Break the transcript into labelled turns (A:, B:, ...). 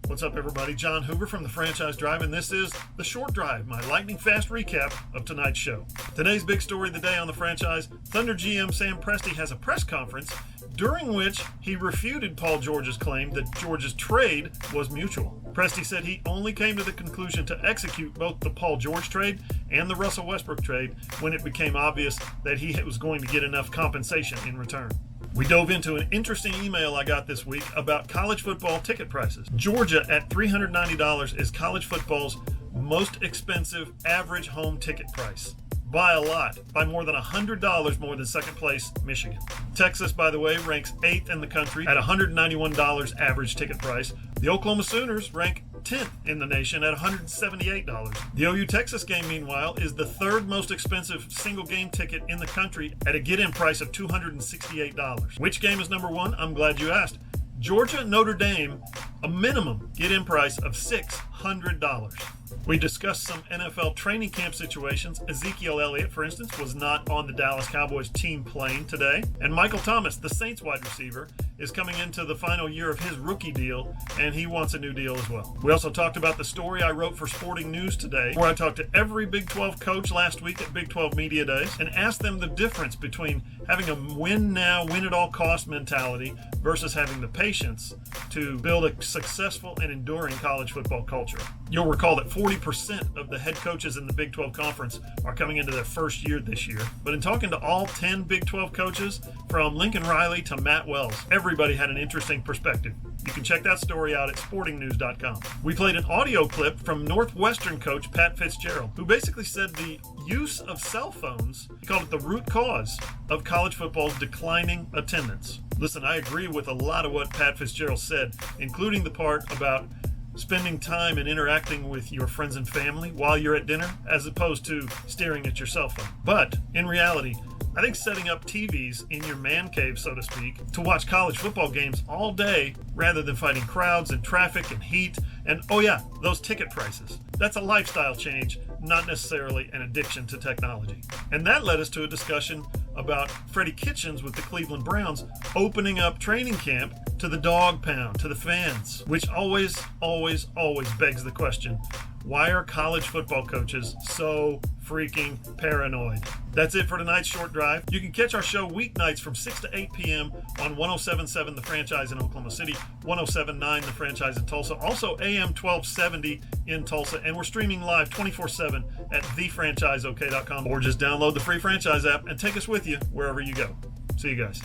A: What's up, everybody? John Hoover from the Franchise Drive, and this is The Short Drive, my lightning-fast recap of tonight's show. Today's big story of the day on the franchise, Thunder GM Sam Presti has a press conference during which he refuted Paul George's claim that George's trade was mutual. Presti said he only came to the conclusion to execute both the Paul George trade and the Russell Westbrook trade when it became obvious that he was going to get enough compensation in return. We dove into an interesting email I got this week about college football ticket prices. Georgia at $390 is college football's most expensive average home ticket price. By a lot, by more than $100 more than second place Michigan. Texas, by the way, ranks 8th in the country at $191 average ticket price. The Oklahoma Sooners rank 10th in the nation at $178. The OU-Texas game, meanwhile, is the third most expensive single game ticket in the country at a get-in price of $268. Which game is number one? I'm glad you asked. Georgia-Notre Dame, a minimum get-in price of $600. We discussed some NFL training camp situations. Ezekiel Elliott, for instance, was not on the Dallas Cowboys team plane today. And Michael Thomas, the Saints wide receiver, is coming into the final year of his rookie deal, and he wants a new deal as well. We also talked about the story I wrote for Sporting News today, where I talked to every Big 12 coach last week at Big 12 Media Days and asked them the difference between having a win now, win at all cost mentality versus having the patience to build a successful and enduring college football culture. You'll recall that 40% of the head coaches in the Big 12 Conference are coming into their first year this year. But in talking to all 10 Big 12 coaches, from Lincoln Riley to Matt Wells, everybody had an interesting perspective. You can check that story out at sportingnews.com. We played an audio clip from Northwestern coach Pat Fitzgerald, who basically said the use of cell phones, he called it the root cause of college football's declining attendance. Listen, I agree with a lot of what Pat Fitzgerald said, including the part about spending time and interacting with your friends and family while you're at dinner, as opposed to staring at your cell phone. But in reality, I think setting up TVs in your man cave, so to speak, to watch college football games all day rather than fighting crowds and traffic and heat and, oh yeah, those ticket prices. That's a lifestyle change, not necessarily an addiction to technology. And that led us to a discussion about Freddie Kitchens with the Cleveland Browns opening up training camp to the dog pound, to the fans, which always begs the question, why are college football coaches so freaking paranoid? That's it for tonight's Short Drive. You can catch our show weeknights from 6 to 8 p.m. on 107.7 The Franchise in Oklahoma City, 107.9 The Franchise in Tulsa, also AM 1270 in Tulsa, and we're streaming live 24/7 at thefranchiseok.com, or just download the free franchise app and take us with you wherever you go. See you guys.